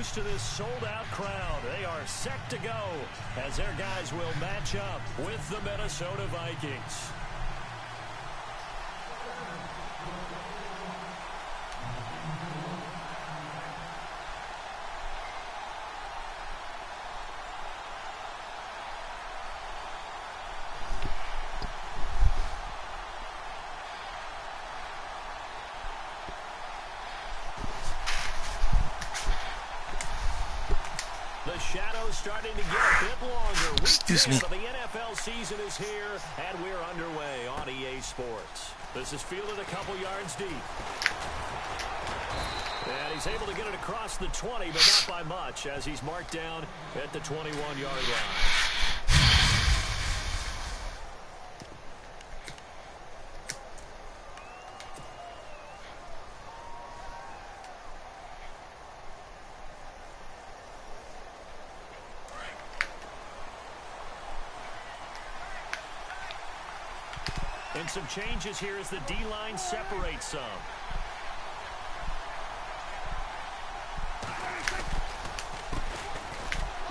used to this sold-out crowd. They are set to go as their guys will match up with the Minnesota Vikings. The shadow's starting to get a bit longer. Excuse me. The NFL season is here, and we're underway on EA Sports. This is fielded a couple yards deep. And he's able to get it across the 20, but not by much, as he's marked down at the 21-yard line. And some changes here as the D-line separates some.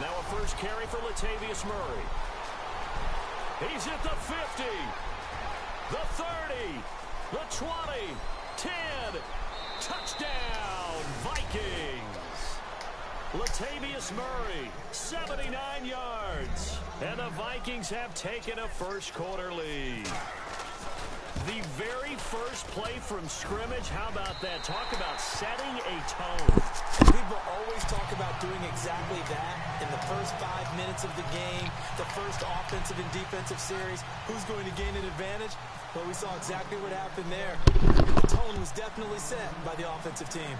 Now a first carry for Latavius Murray. He's at the 50, the 30, the 20, 10. Touchdown, Vikings. Latavius Murray, 79 yards. And the Vikings have taken a first-quarter lead. The very first play from scrimmage, how about that? Talk about setting a tone. People always talk about doing exactly that in the first 5 minutes of the game, the first offensive and defensive series. Who's going to gain an advantage? Well, we saw exactly what happened there. The tone was definitely set by the offensive team.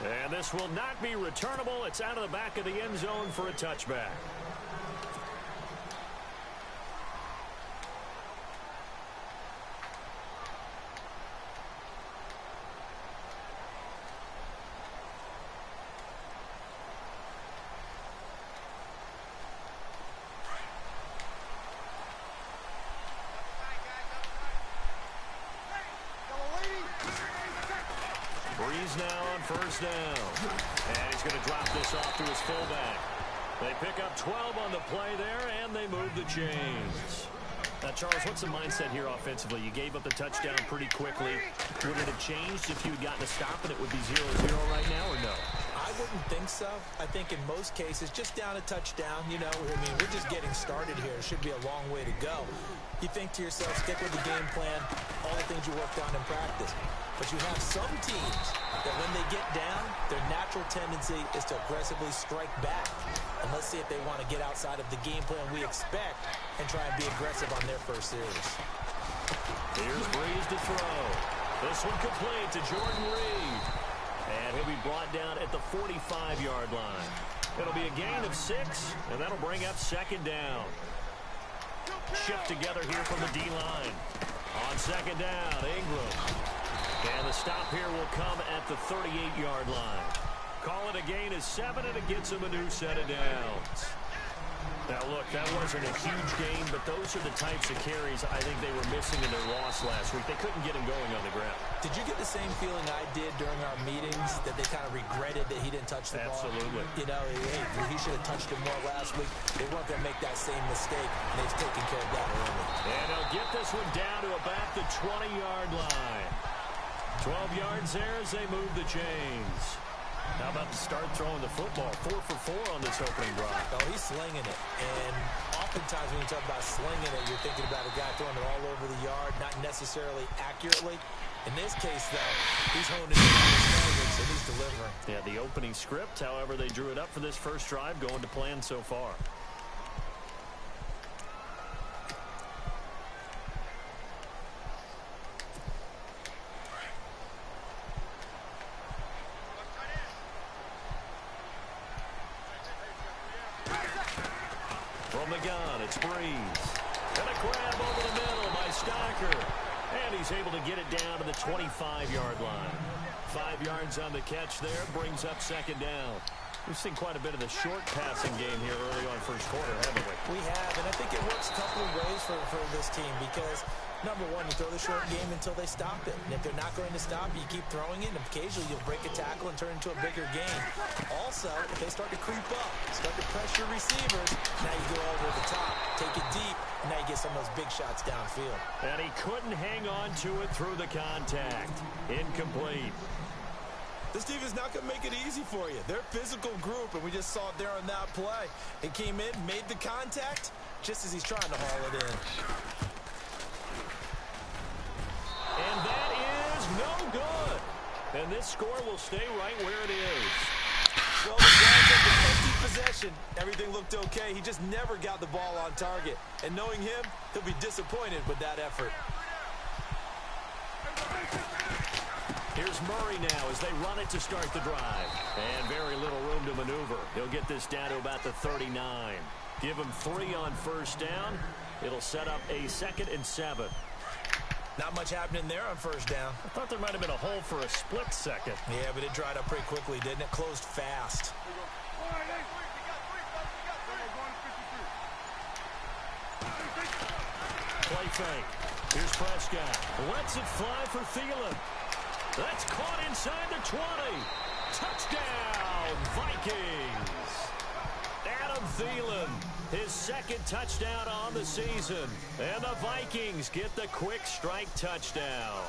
And this will not be returnable. It's out of the back of the end zone for a touchback. Breeze now on first down. And he's going to drop this off to his fullback. They pick up 12 on the play there, and they move the chains. Now, Charles, what's the mindset here offensively? You gave up the touchdown pretty quickly. Would it have changed if you had gotten a stop and it would be 0-0 right now, or no? I wouldn't think so. I think in most cases, just down a touchdown, you know, I mean, we're just getting started here. It should be a long way to go. You think to yourself, stick with the game plan, all the things you worked on in practice. But you have some teams that when they get down, their natural tendency is to aggressively strike back. And let's see if they want to get outside of the game plan we expect and try and be aggressive on their first series. Here's Breeze to throw. This one complete to Jordan Reed. And he'll be brought down at the 45-yard line. It'll be a gain of 6, and that'll bring up second down. Shift together here from the D-line. On second down, Ingram. And the stop here will come at the 38-yard line. Call it a gain of 7, and it gets him a new set of downs. Now, look, that wasn't a huge gain, but those are the types of carries I think they were missing in their loss last week. They couldn't get him going on the ground. Did you get the same feeling I did during our meetings, that they kind of regretted that he didn't touch the ball? Absolutely. You know, hey, he should have touched it more last week. They weren't going to make that same mistake, and they've taken care of that early. And he'll get this one down to about the 20-yard line. 12 yards there as they move the chains. How about to start throwing the football? 4 for 4 on this opening drive. Oh, he's slinging it. And oftentimes when you talk about slinging it, you're thinking about a guy throwing it all over the yard, not necessarily accurately. In this case, though, he's honing in on his targets, and he's delivering. Yeah, the opening script, however, they drew it up for this first drive, going to plan so far. From the gun, it's Breeze. And a grab over the middle by Stocker. And he's able to get it down to the 25-yard line. 5 yards on the catch there, brings up second down. We've seen quite a bit of the short passing game here early on first quarter, haven't we? We have, and I think it works a couple of ways for this team because, number one, you throw the short game until they stop it. And if they're not going to stop it, you keep throwing it, and occasionally you'll break a tackle and turn into a bigger game. Also, if they start to creep up, start to pressure receivers, now you go over the top, take it deep, and now you get some of those big shots downfield. And he couldn't hang on to it through the contact. Incomplete. This team is not going to make it easy for you. They're a physical group, and we just saw it there on that play. It came in, made the contact, just as he's trying to haul it in. And that is no good. And this score will stay right where it is. Well, the Browns had an empty possession. Everything looked okay. He just never got the ball on target. And knowing him, he'll be disappointed with that effort. Here's Murray now as they run it to start the drive. And very little room to maneuver. He'll get this down to about the 39. Give him 3 on first down. It'll set up a 2nd and 7. Not much happening there on first down. I thought there might have been a hole for a split second. Yeah, but it dried up pretty quickly, didn't it? Closed fast. Play fake. Here's Prescott. Lets it fly for Thielen. That's caught inside the 20. Touchdown, Vikings. Adam Thielen, his 2nd touchdown on the season. And the Vikings get the quick strike touchdown.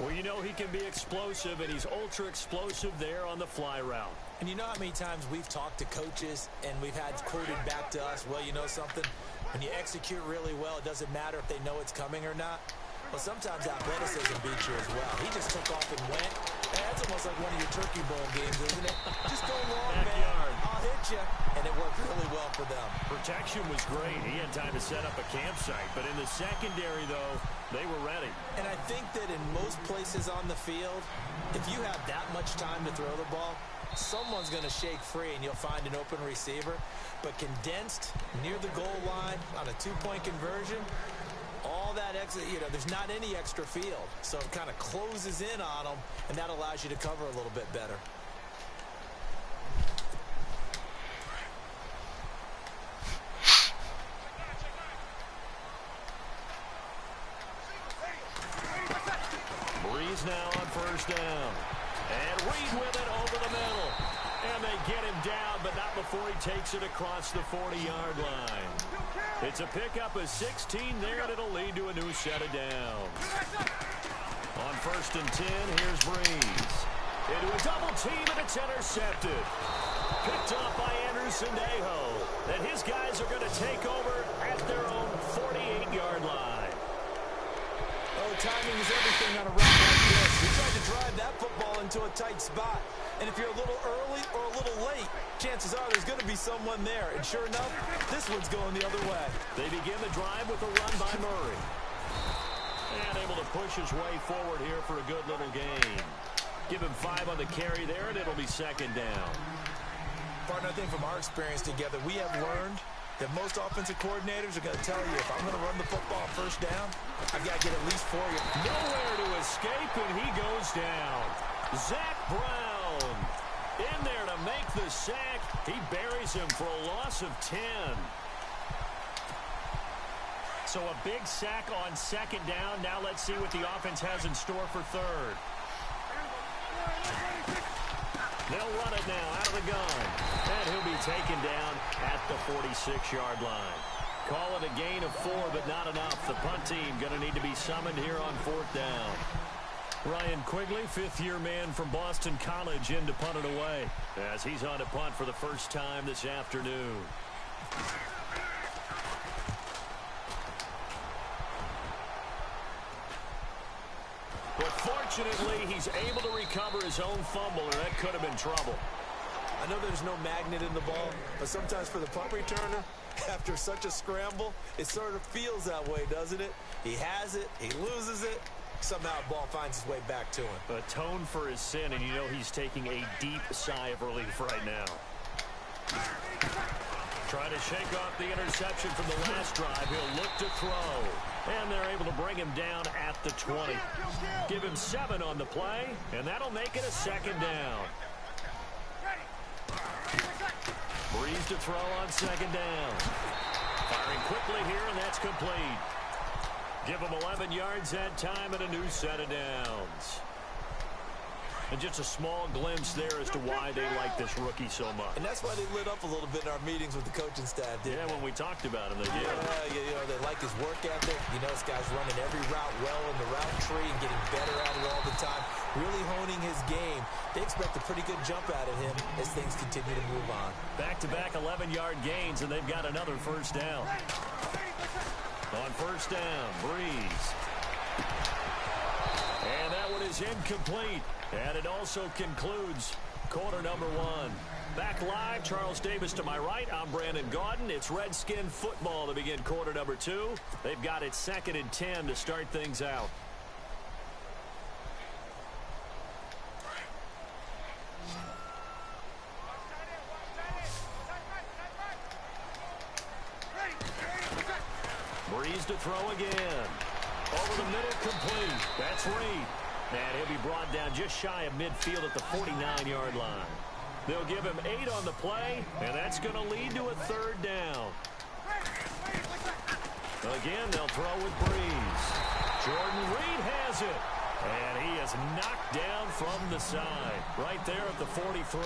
Well, you know he can be explosive, and he's ultra explosive there on the fly route. And you know how many times we've talked to coaches and we've had quoted back to us, well, you know something? When you execute really well, it doesn't matter if they know it's coming or not. Well, sometimes athleticism beats you as well. He just took off and went. Hey, that's almost like one of your Turkey Bowl games, isn't it? Just go long, man. I'll hit you. And it worked really well for them. Protection was great. He had time to set up a campsite. But in the secondary, though, they were ready. And I think that in most places on the field, if you have that much time to throw the ball, someone's going to shake free and you'll find an open receiver. But condensed, near the goal line, on a 2-point conversion, all that extra, there's not any extra field. So it kind of closes in on them, and that allows you to cover a little bit better. Breeze now on first down. And Reed with it over the middle. And they get him down, but not before he takes it across the 40-yard line. It's a pickup of 16 there, and it'll lead to a new set of downs. On first and 10, here's Breeze. Into a double team, and it's intercepted. Picked off by Anderson-Dejo. And his guys are going to take over at their own 48-yard line. Oh, timing is everything on a run like this. You tried to drive that football into a tight spot. And if you're a little early or a little late, chances are there's going to be someone there. And sure enough, this one's going the other way. They begin the drive with a run by Murray. And able to push his way forward here for a good little gain. Give him 5 on the carry there, and it'll be 2nd down. Partner, I think from our experience together, we have learned that most offensive coordinators are going to tell you, if I'm going to run the football on first down, I've got to get at least 4 yards. Nowhere to escape, and he goes down. Zach Brown in there to make the sack. He buries him for a loss of 10. So a big sack on 2nd down. Now let's see what the offense has in store for 3rd. They'll run it now out of the gun. And he'll be taken down at the 46-yard line. Call it a gain of 4, but not enough. The punt team going to need to be summoned here on 4th down. Ryan Quigley, 5th-year man from Boston College, in to punt it away as he's on to punt for the first time this afternoon. But fortunately, he's able to recover his own fumble, and that could have been trouble. I know there's no magnet in the ball, but sometimes for the punt returner, after such a scramble, it sort of feels that way, doesn't it? He has it, he loses it, somehow the ball finds its way back to him. Atone for his sin, and you know he's taking a deep sigh of relief right now. Trying to shake off the interception from the last drive. He'll look to throw. And they're able to bring him down at the 20. Give him 7 on the play, and that'll make it a 2nd down. Breeze to throw on second down. Firing quickly here, and that's complete. Give him 11 yards that time and a new set of downs. And just a small glimpse there as to why they like this rookie so much. And that's why they lit up a little bit in our meetings with the coaching staff, Yeah, when we talked about him, they did. Yeah, they like his work ethic. You know, this guy's running every route well in the route tree and getting better at it all the time. Really honing his game. They expect a pretty good jump out of him as things continue to move on. Back-to-back 11-yard gains, and they've got another first down. On first down, Breeze. And that one is incomplete. And it also concludes quarter number one. Back live, Charles Davis to my right. I'm Brandon Gaudin. It's Redskin football to begin quarter number two. They've got it 2nd and 10 to start things out. Breeze to throw again. Over the middle, complete. That's Reed. And he'll be brought down just shy of midfield at the 49-yard line. They'll give him 8 on the play, and that's going to lead to a third down. Again, they'll throw with Breeze. Jordan Reed has it. And he is knocked down from the side, right there at the 43.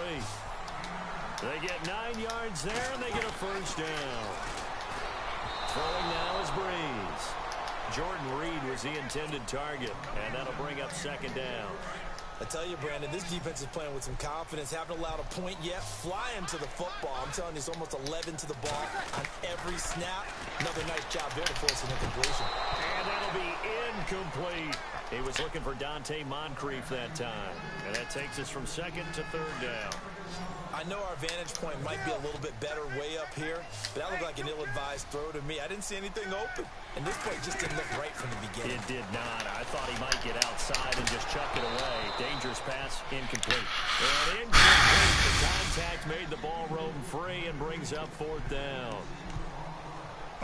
They get 9 yards there, and they get a first down. Throwing now is Breeze. Jordan Reed was the intended target, and that'll bring up second down. I tell you, Brandon, this defense is playing with some confidence. Haven't allowed a point yet. Flying to the football. I'm telling you, it's almost 11 to the ball on every snap. Another nice job there to force an incompletion. And that'll be incomplete. He was looking for Dante Moncrief that time. And that takes us from second to third down. I know our vantage point might be a little bit better way up here, but that looked like an ill-advised throw to me. I didn't see anything open, and this play just didn't look right from the beginning. It did not. I thought he might get outside and just chuck it away. Dangerous pass, incomplete. And incomplete. The contact made the ball roam free and brings up fourth down.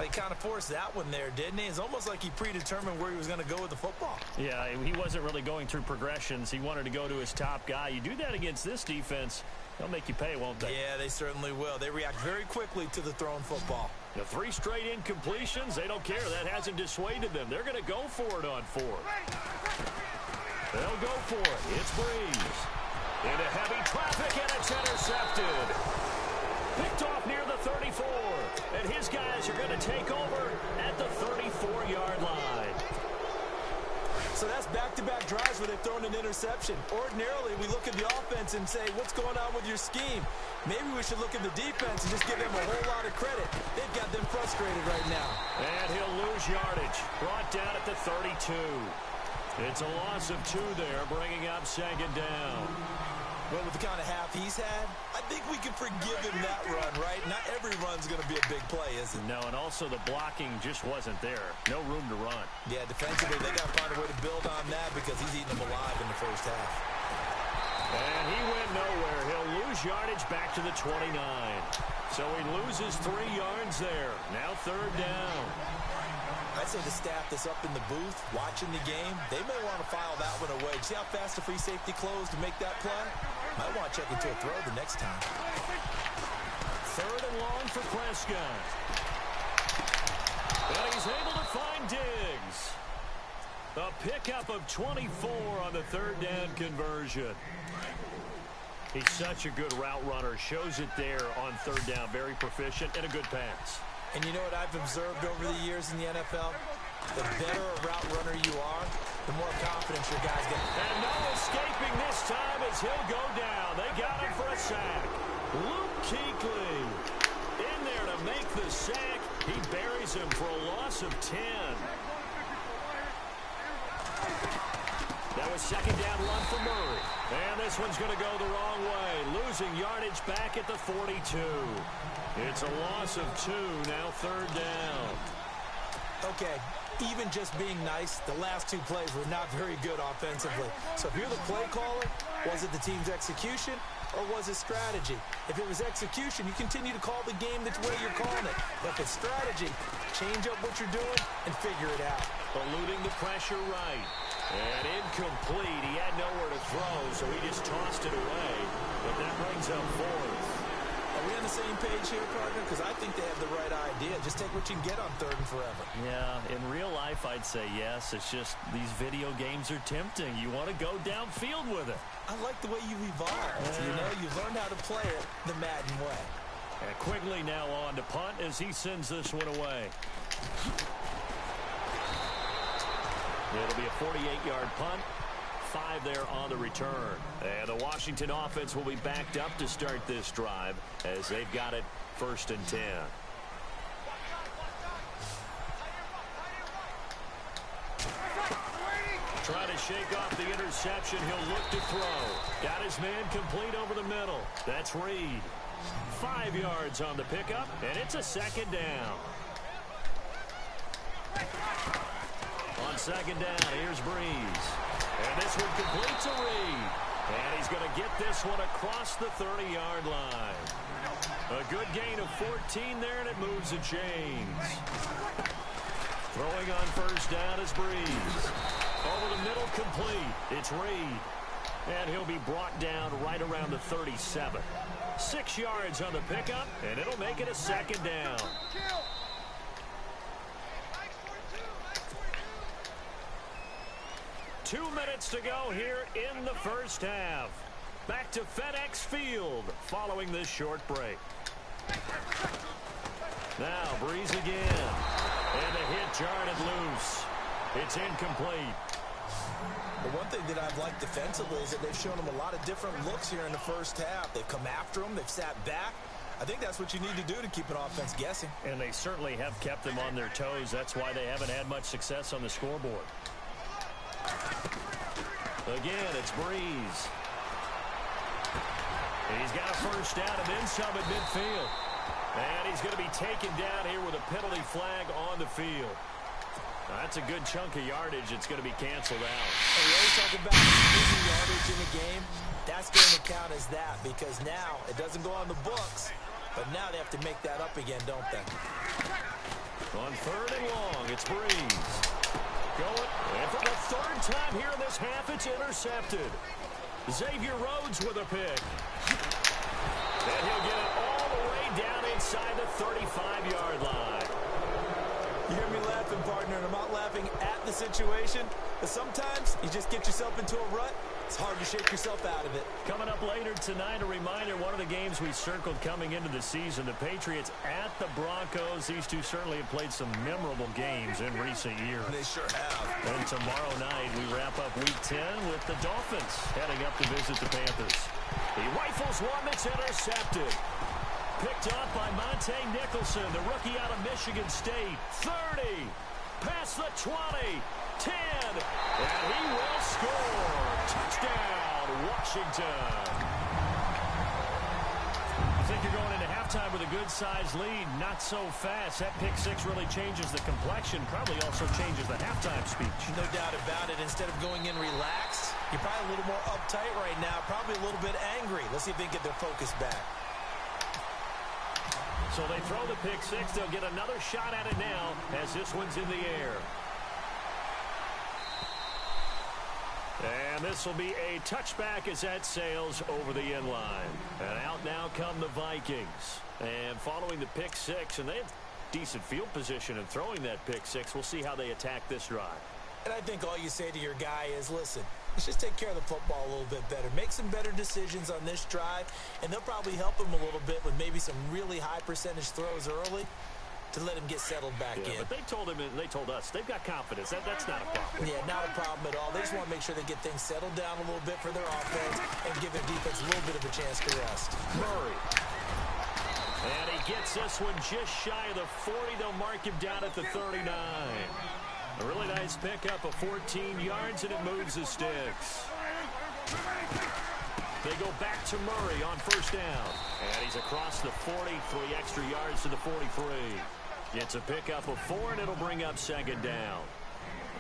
He kind of forced that one there, didn't he? It's almost like he predetermined where he was going to go with the football. Yeah, he wasn't really going through progressions. He wanted to go to his top guy. You do that against this defense, they'll make you pay, won't they? Yeah, they certainly will. They react very quickly to the thrown football. The 3 straight incompletions, they don't care. That hasn't dissuaded them. They're going to go for it on 4. They'll go for it. It's Breeze. Into heavy traffic, and it's intercepted. Picked off near the 34. And his guys are going to take over at the 34-yard line. So that's back-to-back drives where they've thrown an interception. Ordinarily, we look at the offense and say, what's going on with your scheme? Maybe we should look at the defense and just give them a whole lot of credit. They've got them frustrated right now. And he'll lose yardage. Brought down at the 32. It's a loss of 2 there, bringing up second down. Well, with the kind of half he's had, I think we can forgive him that run, right? Not every run's going to be a big play, is it? No, and also the blocking just wasn't there. No room to run. Yeah, defensively, they got to find a way to build on that because he's eating them alive in the first half. And he went nowhere. He'll lose yardage back to the 29. So he loses 3 yards there. Now third down. I'd say the staff that's up in the booth watching the game, they may want to file that one away. See how fast the free safety closed to make that play? Might want to check into a throw the next time. Third and long for Prescott. And he's able to find Diggs. A pickup of 24 on the third down conversion. He's such a good route runner. Shows it there on third down. Very proficient and a good pass. And you know what I've observed over the years in the NFL? The better a route runner you are, the more confidence your guys get. And no escaping this time as he'll go down. They got him for a sack. Luke Kuechly in there to make the sack. He buries him for a loss of 10. That was second down run for Murray. And this one's going to go the wrong way. Losing yardage back at the 42. It's a loss of 2, now third down. Okay, even just being nice, the last 2 plays were not very good offensively. So if you're the play caller, was it the team's execution or was it strategy? If it was execution, you continue to call the game that's where you're calling it. But if it's strategy, change up what you're doing and figure it out. Eluding the pressure right. And incomplete. He had nowhere to throw, so he just tossed it away. But that brings up fourth. Are we on the same page here, partner? Because I think they have the right idea. Just take what you can get on third and forever. Yeah, in real life, I'd say yes. It's just these video games are tempting. You want to go downfield with it. I like the way you've evolved. You know, you've learned how to play it the Madden way. And Quigley now on to punt as he sends this one away. It'll be a 48-yard punt. 5 there on the return. And the Washington offense will be backed up to start this drive as they've got it 1st and 10. Trying to shake off the interception. He'll look to throw. Got his man complete over the middle. That's Reed. 5 yards on the pickup, and it's a 2nd down. On 2nd down, here's Breeze. And this one complete to Reed. And he's going to get this one across the 30-yard line. A good gain of 14 there, and it moves the chains. Throwing on 1st down is Breeze. Over the middle, complete. It's Reed. And he'll be brought down right around the 37. 6 yards on the pickup, and it'll make it a 2nd down. Two minutes to go here in the 1st half. Back to FedEx Field following this short break. Now Breeze again. And the hit jarred it loose. It's incomplete. The one thing that I've liked defensively is that they've shown them a lot of different looks here in the 1st half. They've come after them. They've sat back. I think that's what you need to do to keep an offense guessing. And they certainly have kept them on their toes. That's why they haven't had much success on the scoreboard. Again, it's Breeze. He's got a 1st down and then some at midfield. And he's going to be taken down here with a penalty flag on the field. That's a good chunk of yardage. It's going to be canceled out. And we always talk about losing yardage in a game. That's going to count as that because now it doesn't go on the books, but now they have to make that up again, don't they? On 3rd and long, it's Breeze. Going, and for the 3rd time here in this half, it's intercepted. Xavier Rhodes with a pick. And he'll get it all the way down inside the 35-yard line. You hear me laughing, partner, and I'm not laughing at the situation, but sometimes you just get yourself into a rut. It's hard to shake yourself out of it. Coming up later tonight, a reminder, one of the games we circled coming into the season, the Patriots at the Broncos. These two certainly have played some memorable games in recent years. They sure have. And tomorrow night, we wrap up Week 10 with the Dolphins heading up to visit the Panthers. He rifles one that's intercepted. Picked off by Monte Nicholson, the rookie out of Michigan State. 30, past the 20, 10, and he will score. Touchdown, Washington. You think you're going into halftime with a good-sized lead? Not so fast. That pick 6 really changes the complexion, probably also changes the halftime speech. No doubt about it. Instead of going in relaxed, you're probably a little more uptight right now, probably a little bit angry. Let's see if they can get their focus back. So they throw the pick 6. They'll get another shot at it now as this one's in the air. And this will be a touchback as that sails over the end line. And out now come the Vikings. And following the pick 6, and they have decent field position in throwing that pick 6. We'll see how they attack this drive. And I think all you say to your guy is, listen, let's just take care of the football a little bit better. Make some better decisions on this drive, and they'll probably help him a little bit with maybe some really high percentage throws early to let him get settled back in. But they told him, and they told us, they've got confidence. That's not a problem. Yeah, not a problem at all. They just want to make sure they get things settled down a little bit for their offense and give their defense a little bit of a chance to rest. Murray. And he gets this one just shy of the 40. They'll mark him down at the 39. A really nice pickup of 14 yards, and it moves the sticks. They go back to Murray on 1st down. And he's across the 40, 3 extra yards to the 43. It's a pickup of 4, and it'll bring up 2nd down.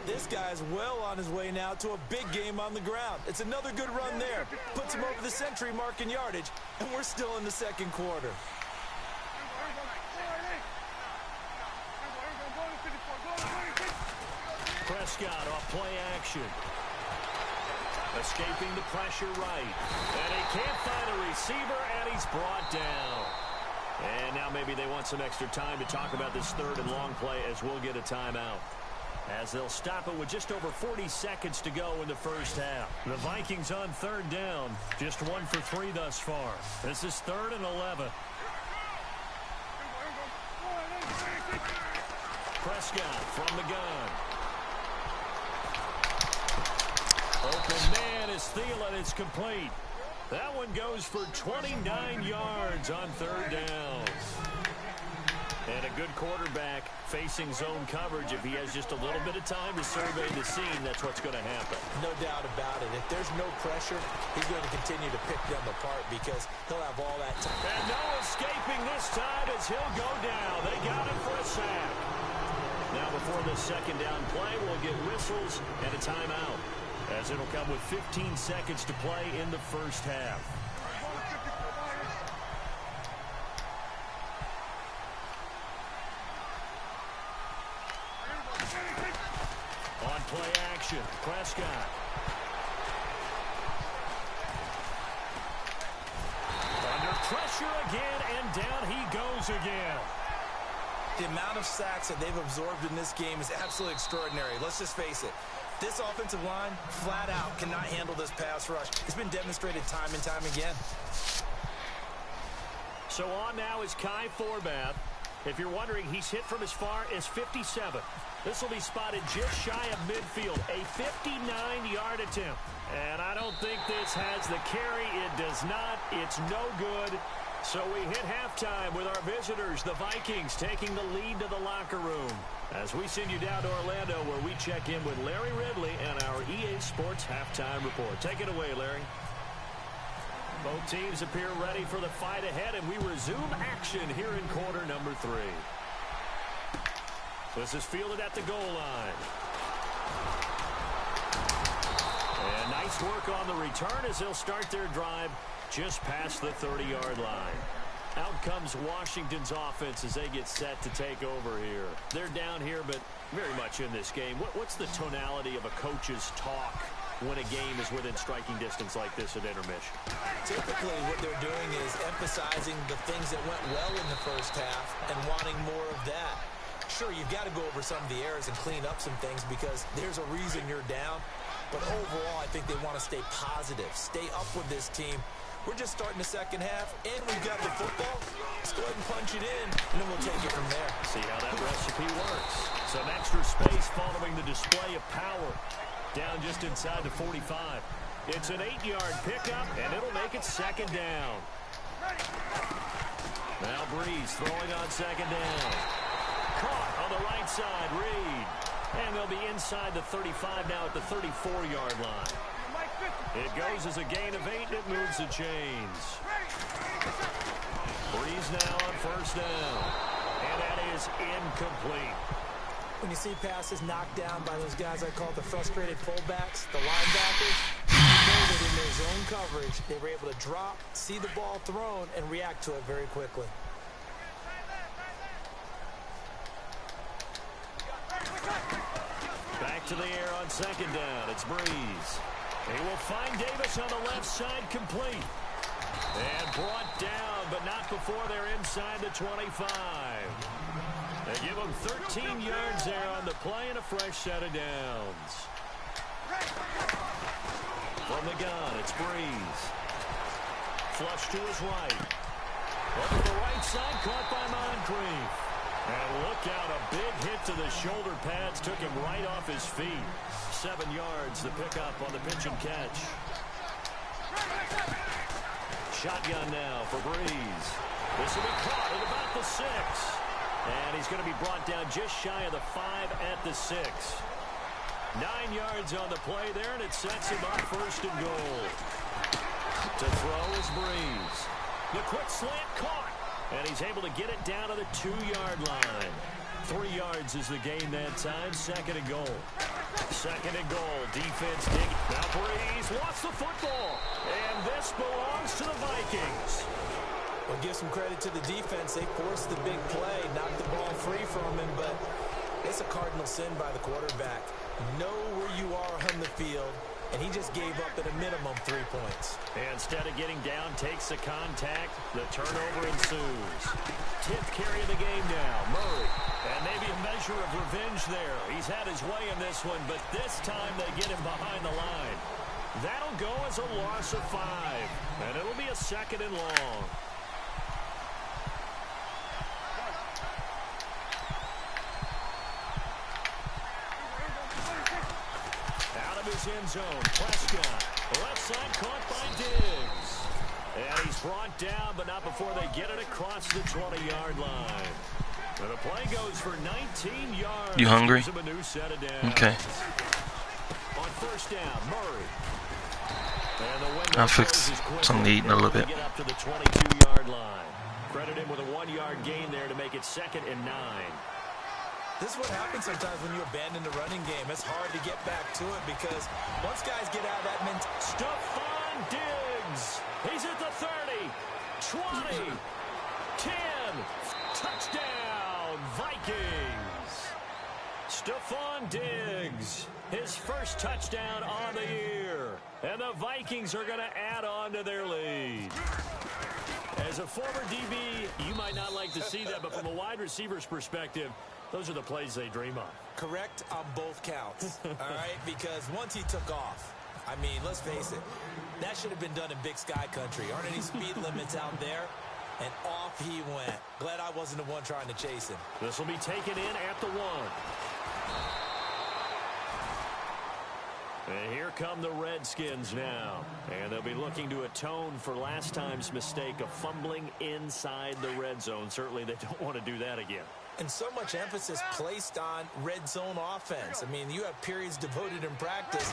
This guy's well on his way now to a big game on the ground. It's another good run there. Puts him over the century mark in yardage, and we're still in the 2nd quarter. Press Prescott off play action. Escaping the pressure right. And he can't find a receiver, and he's brought down. And now maybe they want some extra time to talk about this third and long play as we'll get a timeout. As they'll stop it with just over 40 seconds to go in the first half. The Vikings on third down. Just 1 for 3 thus far. This is 3rd and 11. Prescott from the gun. Open man is Thielen. It's complete. That one goes for 29 yards on third down. And a good quarterback facing zone coverage. If he has just a little bit of time to survey the scene, that's what's going to happen. No doubt about it. If there's no pressure, he's going to continue to pick them apart because he'll have all that time. And no escaping this time as he'll go down. They got him for a sack. Now before the second down play, we'll get whistles and a timeout, as it'll come with 15 seconds to play in the first half. On play action, Prescott. Under pressure again, and down he goes again. The amount of sacks that they've absorbed in this game is absolutely extraordinary. Let's just face it. This offensive line, flat out, cannot handle this pass rush. It's been demonstrated time and time again. So on now is Kai Forbath. If you're wondering, he's hit from as far as 57. This will be spotted just shy of midfield. A 59-yard attempt. And I don't think this has the carry. It does not. It's no good. So we hit halftime with our visitors, the Vikings, taking the lead to the locker room. As we send you down to Orlando, where we check in with Larry Ridley and our EA Sports Halftime Report. Take it away, Larry. Both teams appear ready for the fight ahead, and we resume action here in quarter number 3. This is fielded at the goal line. And nice work on the return as they'll start their drive just past the 30-yard line. Out comes Washington's offense as they get set to take over here. They're down here, but very much in this game. What's the tonality of a coach's talk when a game is within striking distance like this at intermission? Typically, what they're doing is emphasizing the things that went well in the first half and wanting more of that. Sure, you've got to go over some of the errors and clean up some things because there's a reason you're down. But overall, I think they want to stay positive, stay up with this team. We're just starting the second half, and we've got the football. Let's go ahead and punch it in, and then we'll take it from there. See how that recipe works. Some extra space following the display of power. Down just inside the 45. It's an 8-yard pickup, and it'll make it second down. Now Breeze throwing on second down. Caught on the right side, Reed. And they'll be inside the 35 now at the 34-yard line. It goes as a gain of 8, and it moves the chains. Breeze now on first down. And that is incomplete. When you see passes knocked down by those guys I call the frustrated fullbacks, the linebackers, you know that in their zone coverage, they were able to drop, see the ball thrown, and react to it very quickly. Back to the air on second down. It's Breeze. He will find Davis on the left side, complete. And brought down, but not before they're inside the 25. They give him 13 yards there on the play and a fresh set of downs. From the gun, it's Breeze. Flush to his right. Over the right side, caught by Moncrief. And look out, a big hit to the shoulder pads took him right off his feet. 7 yards, the pickup on the pitch and catch. Shotgun now for Breeze. This will be caught at about the 6. And he's going to be brought down just shy of the 5 at the 6. 9 yards on the play there, and it sets him up first and goal. To throw is Breeze. The quick slant caught. And he's able to get it down to the 2-yard line. 3 yards is the gain that time. Second and goal. Second and goal. Defense digging. Now Breeze lost the football. And this belongs to the Vikings. Well, give some credit to the defense. They forced the big play, knocked the ball free from him, but it's a cardinal sin by the quarterback. know where you are on the field, and he just gave up at a minimum 3 points. And instead of getting down, takes the contact. The turnover ensues. 10th carry of the game now, Murray. And maybe a measure of revenge there. He's had his way in this one, but this time they get him behind the line. That'll go as a loss of 5, and it'll be a 2nd and long. Out of his end zone, Prescott. Left side caught by Diggs. And he's brought down, but not before they get it across the 20-yard line. And the play goes for 19 yards. You hungry? A new set of downs. Okay. On first down, Murray. I'll fix something to eat in a little bit. Get up to the 22-yard line. Credit him with a 1-yard gain there to make it 2nd and 9. This is what happens sometimes when you abandon the running game. It's hard to get back to it because once guys get out of that mentality. Stephon Diggs. He's at the 30, 20, 10. Touchdown, Vikings. Stephon Diggs. His first touchdown on the year. And the Vikings are going to add on to their lead. As a former DB, you might not like to see that, but from a wide receiver's perspective, those are the plays they dream of. Correct on both counts, all right? Because once he took off, I mean, let's face it, that should have been done in Big Sky Country. Aren't any speed limits out there? And off he went. Glad I wasn't the one trying to chase him. This will be taken in at the 1. And here come the Redskins now. And they'll be looking to atone for last time's mistake of fumbling inside the red zone. Certainly they don't want to do that again. And so much emphasis placed on red zone offense. I mean, you have periods devoted in practice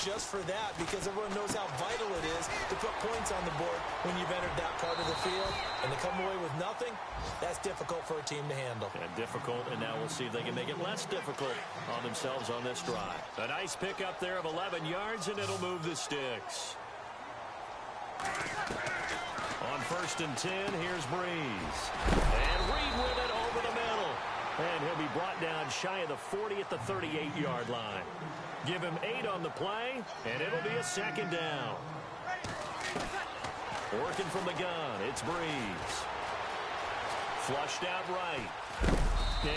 just for that because everyone knows how vital it is to put points on the board when you've entered that part of the field. And to come away with nothing, that's difficult for a team to handle. And difficult, and now we'll see if they can make it less difficult on themselves on this drive. A nice pickup there of 11 yards, and it'll move the sticks. On 1st and 10, here's Breeze. And Reed with it over the middle. And he'll be brought down shy of the 40 at the 38-yard line. Give him 8 on the play, and it'll be a 2nd down. Working from the gun, it's Breeze. Flushed out right.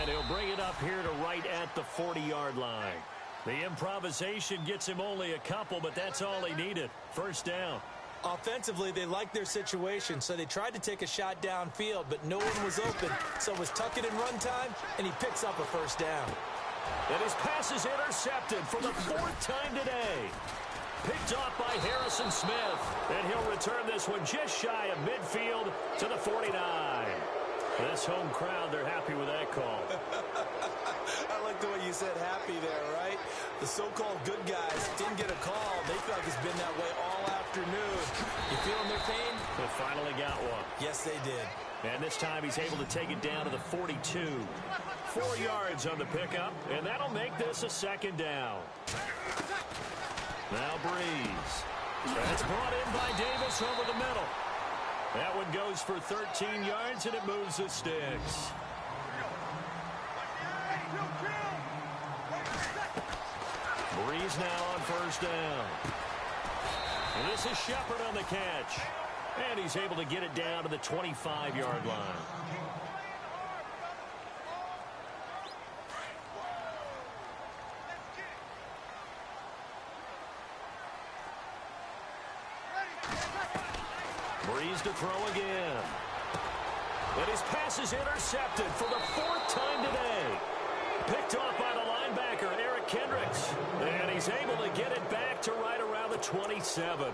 And he'll bring it up here to right at the 40-yard line. The improvisation gets him only a couple, but that's all he needed. 1st down. Offensively, they liked their situation, so they tried to take a shot downfield, but no one was open. So it was tuck it in run time, and he picks up a 1st down. And his pass is intercepted for the 4th time today. Picked off by Harrison Smith. And he'll return this one just shy of midfield to the 49. This home crowd, they're happy with that call. I like the way you said happy there, right? The so-called good guys didn't get a call. They feel like it's been that way all afternoon. You feeling their pain? They finally got one. Yes, they did. And this time he's able to take it down to the 42. 4 yards on the pickup, and that'll make this a 2nd down. Now Breeze. That's brought in by Davis over the middle. That one goes for 13 yards, and it moves the sticks. Breeze now on 1st down. And this is Shepard on the catch. And he's able to get it down to the 25-yard line. Breeze to throw again. And his pass is intercepted for the 4th time today. Picked off by the linebacker, Eric Kendricks. And he's able to get it back to right around the 27.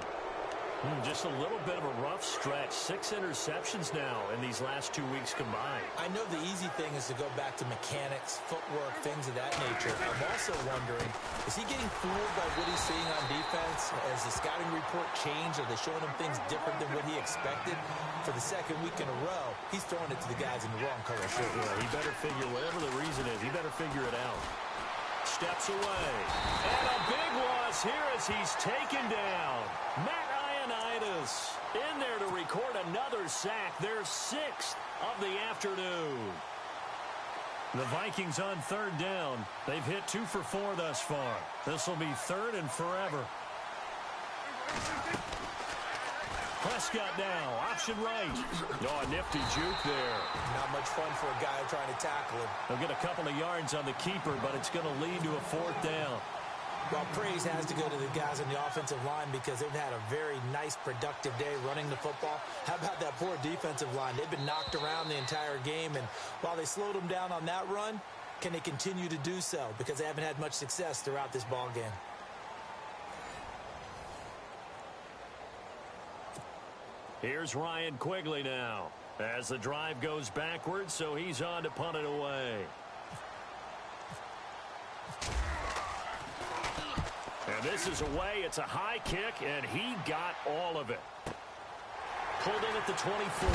Just a little bit of a rough stretch. 6 interceptions now in these last 2 weeks combined. I know the easy thing is to go back to mechanics, footwork, things of that nature. I'm also wondering, is he getting fooled by what he's seeing on defense? Has the scouting report changed? Are they showing him things different than what he expected? For the 2nd week in a row, he's throwing it to the guys in the wrong color shirt. Yeah, he better figure, whatever the reason is, he better figure it out. Steps away. And a big loss here as he's taken down. Matt Ioannidis in there to record another sack. Their 6th of the afternoon. The Vikings on third down. They've hit 2 for 4 thus far. This will be third and forever. Prescott now, option right. Oh, a nifty juke there. Not much fun for a guy trying to tackle him. They'll get a couple of yards on the keeper, but it's going to lead to a 4th down. Well, praise has to go to the guys on the offensive line because they've had a very nice, productive day running the football. How about that poor defensive line? They've been knocked around the entire game, and while they slowed them down on that run, can they continue to do so? Because they haven't had much success throughout this ball game. Here's Ryan Quigley now as the drive goes backwards, so he's on to punt it away. And this is away. It's a high kick, and he got all of it. Pulled in at the 24.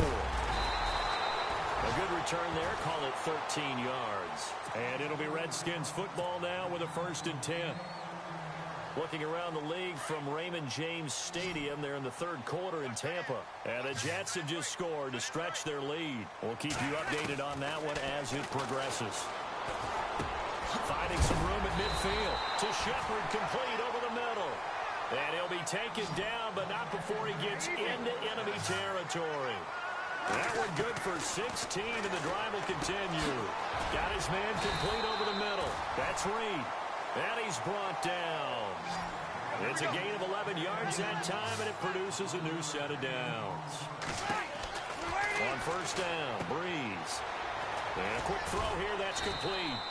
A good return there. Call it 13 yards. And it'll be Redskins football now with a 1st and 10. Looking around the league from Raymond James Stadium, they're in the 3rd quarter in Tampa. And the Jets have just scored to stretch their lead. We'll keep you updated on that one as it progresses. Finding some room at midfield to Shepard, complete over the middle. And he'll be taken down, but not before he gets into enemy territory. That one good for 16, and the drive will continue. Got his man complete over the middle. That's Reed. And he's brought down. It's a gain of 11 yards that time, and it produces a new set of downs. On 1st down, Breeze. And a quick throw here, that's complete.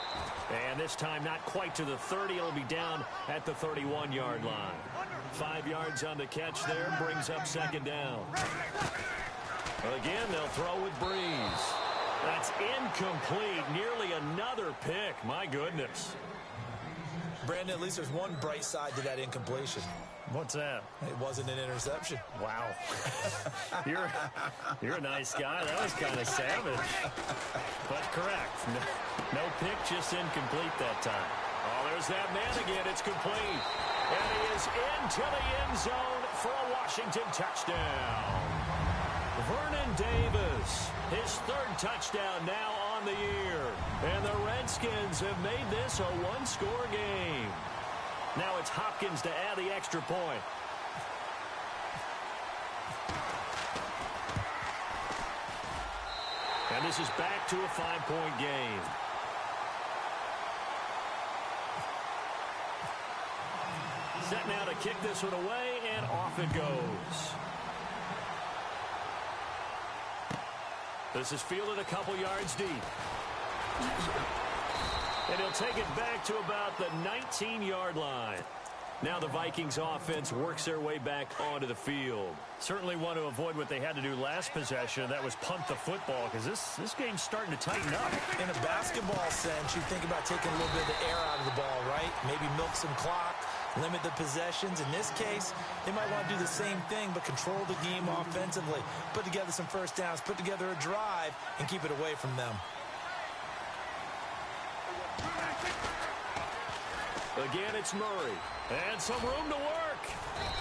And this time not quite to the 30. It'll be down at the 31-yard line. 5 yards on the catch there, brings up 2nd down. Again, they'll throw with Breeze. That's incomplete. Nearly another pick. My goodness. Brandon, at least there's one bright side to that incompletion. What's that? It wasn't an interception. Wow. You're a nice guy. That was kind of savage. But correct. No pick, just incomplete that time. Oh, there's that man again. It's complete. And he is into the end zone for a Washington touchdown. Vernon Davis, his 3rd touchdown now on the year. And the Redskins have made this a 1-score game. Now it's Hopkins to add the extra point. And this is back to a 5-point game. Set now to kick this one away, and off it goes. This is fielded a couple yards deep. And he'll take it back to about the 19-yard line. Now the Vikings offense works their way back onto the field. Certainly want to avoid what they had to do last possession. That was punt the football, because this game's starting to tighten up. In a basketball sense, you think about taking a little bit of the air out of the ball, right? Maybe milk some clock, limit the possessions. In this case, they might want to do the same thing, but control the game offensively. Put together some 1st downs, put together a drive, and keep it away from them. Again, it's Murray. And some room to work.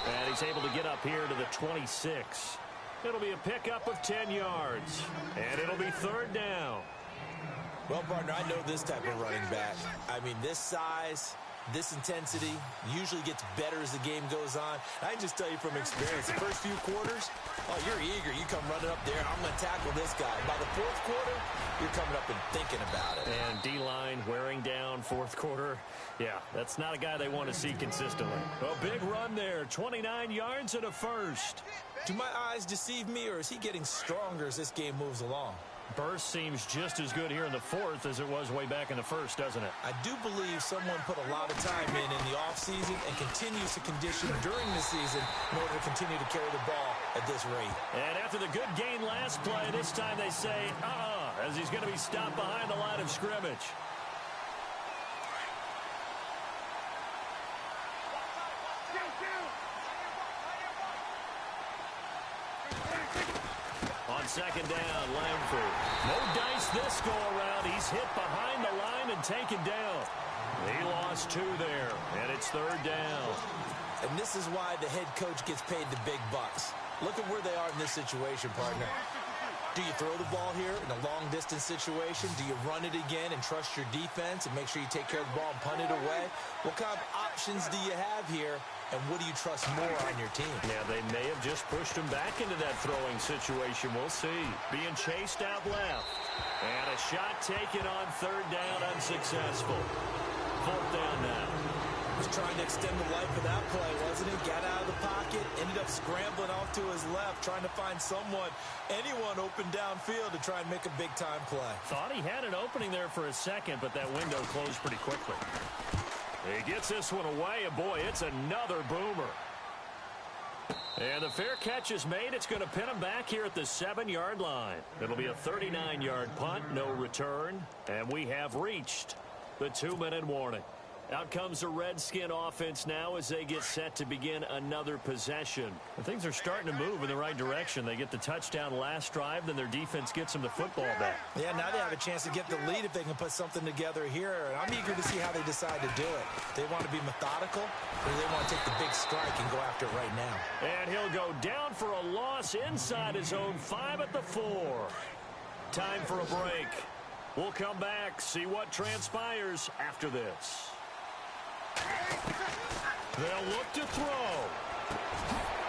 And he's able to get up here to the 26. It'll be a pickup of 10 yards. And it'll be 3rd down. Well, partner, I know this type of running back. I mean, this size, this intensity usually gets better as the game goes on. I can just tell you from experience, the first few quarters, oh, you're eager. You come running up there. I'm going to tackle this guy. By the 4th quarter, you're coming up and thinking about it. And D-line wearing down 4th quarter. Yeah, that's not a guy they want to see consistently. A big run there, 29 yards and a 1st. Do my eyes deceive me, or is he getting stronger as this game moves along? Burst seems just as good here in the 4th as it was way back in the 1st, doesn't it? I do believe someone put a lot of time in the offseason and continues to condition during the season in order to continue to carry the ball at this rate. And after the good gain last play, this time they say, as he's going to be stopped behind the line of scrimmage. On 2nd down, Langford. No dice this go-around. He's hit behind the line and taken down. He lost 2 there, and it's 3rd down. And this is why the head coach gets paid the big bucks. Look at where they are in this situation, partner. Do you throw the ball here in a long-distance situation? Do you run it again and trust your defense and make sure you take care of the ball and punt it away? What kind of options do you have here, and what do you trust more on your team? Yeah, they may have just pushed him back into that throwing situation. We'll see. Being chased out left. And a shot taken on third down, unsuccessful. Fourth down now. Was trying to extend the life of that play, wasn't he? Got out of the pocket, ended up scrambling off to his left, trying to find anyone open downfield to try and make a big-time play. Thought he had an opening there for a second, but that window closed pretty quickly. He gets this one away, and boy, it's another boomer. And the fair catch is made. It's going to pin him back here at the 7-yard line. It'll be a 39-yard punt, no return, and we have reached the 2-minute warning. Out comes the Redskin offense now as they get set to begin another possession. And things are starting to move in the right direction. They get the touchdown last drive, then their defense gets them the football back. Yeah, now they have a chance to get the lead if they can put something together here. And I'm eager to see how they decide to do it. They want to be methodical, or they want to take the big strike and go after it right now. And he'll go down for a loss inside his own 5 at the 4. Time for a break. We'll come back, see what transpires after this. They'll look to throw.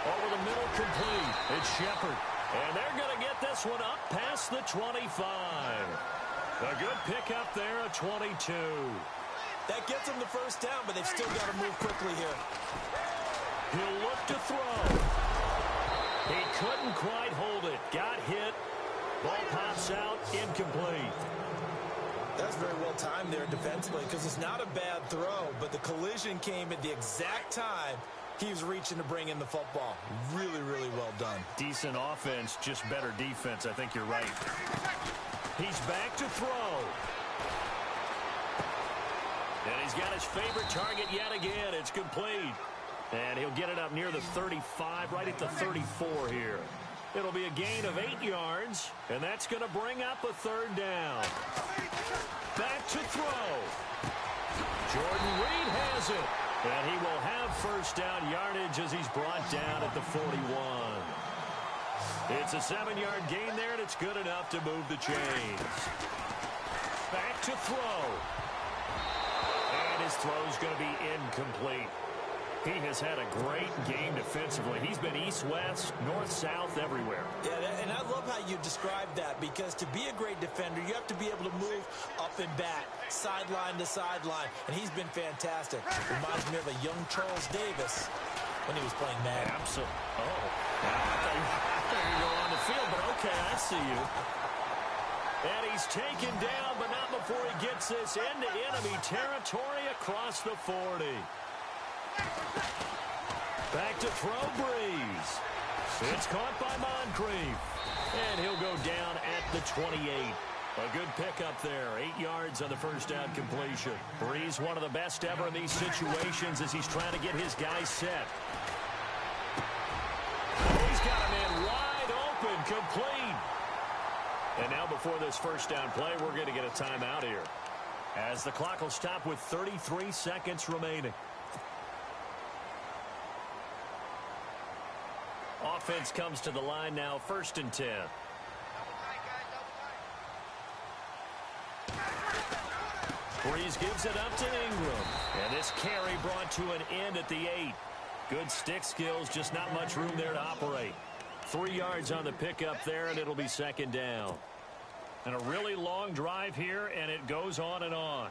Over the middle, complete. It's Shepard. And they're going to get this one up past the 25. A good pickup there at 22. That gets them the first down, but they've still got to move quickly here. He'll look to throw. He couldn't quite hold it. Got hit. Ball pops out, incomplete. That's very well timed there defensively because it's not a bad throw, but the collision came at the exact time he was reaching to bring in the football. Really, really well done. Decent offense, just better defense. I think you're right. He's back to throw. And he's got his favorite target yet again. It's complete. And he'll get it up near the 35, right at the 34 here. It'll be a gain of 8 yards, and that's going to bring up a third down. Back to throw. Jordan Reed has it, and he will have first down yardage as he's brought down at the 41. It's a 7-yard gain there, and it's good enough to move the chains. Back to throw. And his throw's going to be incomplete. He has had a great game defensively. He's been east-west, north-south, everywhere. Yeah, and I love how you described that because to be a great defender, you have to be able to move up and back, sideline to sideline, and he's been fantastic. Reminds me of a young Charles Davis when he was playing Madden. Absolutely. Oh, I thought you were on the field, but okay, I see you. And he's taken down, but not before he gets this into enemy territory across the 40. Back to throw, Breeze. It's caught by Moncrief. And he'll go down at the 28. A good pickup there. 8 yards on the first down completion. Breeze, one of the best ever in these situations as he's trying to get his guys set. He's got him in wide open, complete. And now before this first down play, we're going to get a timeout here, as the clock will stop with 33 seconds remaining. Offense comes to the line now, 1st and 10. Breeze gives it up to Ingram. And this carry brought to an end at the 8. Good stick skills, just not much room there to operate. 3 yards on the pickup there, and it'll be 2nd down. And a really long drive here, and it goes on and on.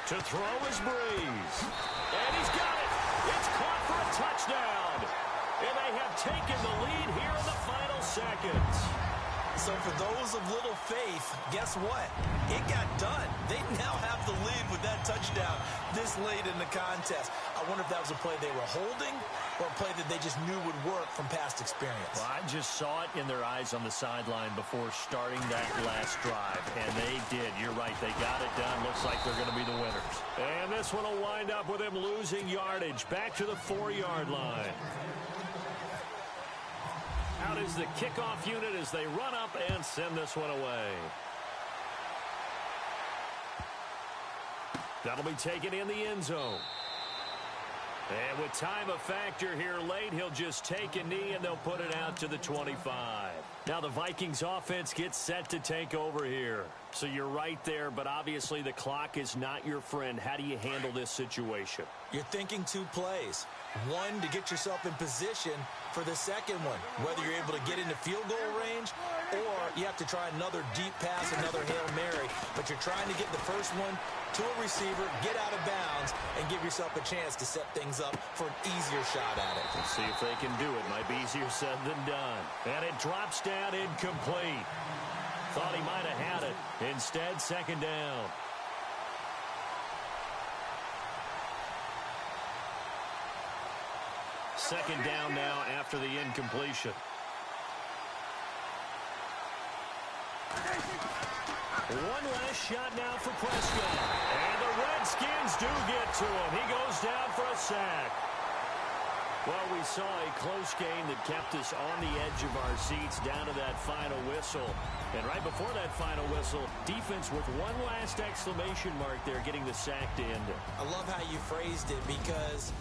To throw is Breeze. And he's got it. It's caught for a touchdown. And they have taken the lead here in the final seconds. So for those of little faith, guess what? It got done. They now have the lead with that touchdown this late in the contest. I wonder if that was a play they were holding or a play that they just knew would work from past experience. Well, I just saw it in their eyes on the sideline before starting that last drive, and they did. You're right. They got it done. Looks like they're going to be the winners. And this one will wind up with him losing yardage back to the 4-yard line. Out is the kickoff unit as they run up and send this one away. That'll be taken in the end zone. And with time a factor here late, he'll just take a knee and they'll put it out to the 25. Now the Vikings offense gets set to take over here. So you're right there, but obviously the clock is not your friend. How do you handle this situation? You're thinking two plays. One, to get yourself in position for the second one, whether you're able to get into field goal range or you have to try another deep pass, another Hail Mary, but you're trying to get the first one to a receiver, get out of bounds, and give yourself a chance to set things up for an easier shot at it. Let's see if they can do it. Might be easier said than done. And it drops down incomplete. Thought he might have had it. Instead, second down. Second down now after the incompletion. One last shot now for Prescott. And the Redskins do get to him. He goes down for a sack. Well, we saw a close game that kept us on the edge of our seats down to that final whistle. And right before that final whistle, defense with one last exclamation mark there, getting the sack to end it. I love how you phrased it because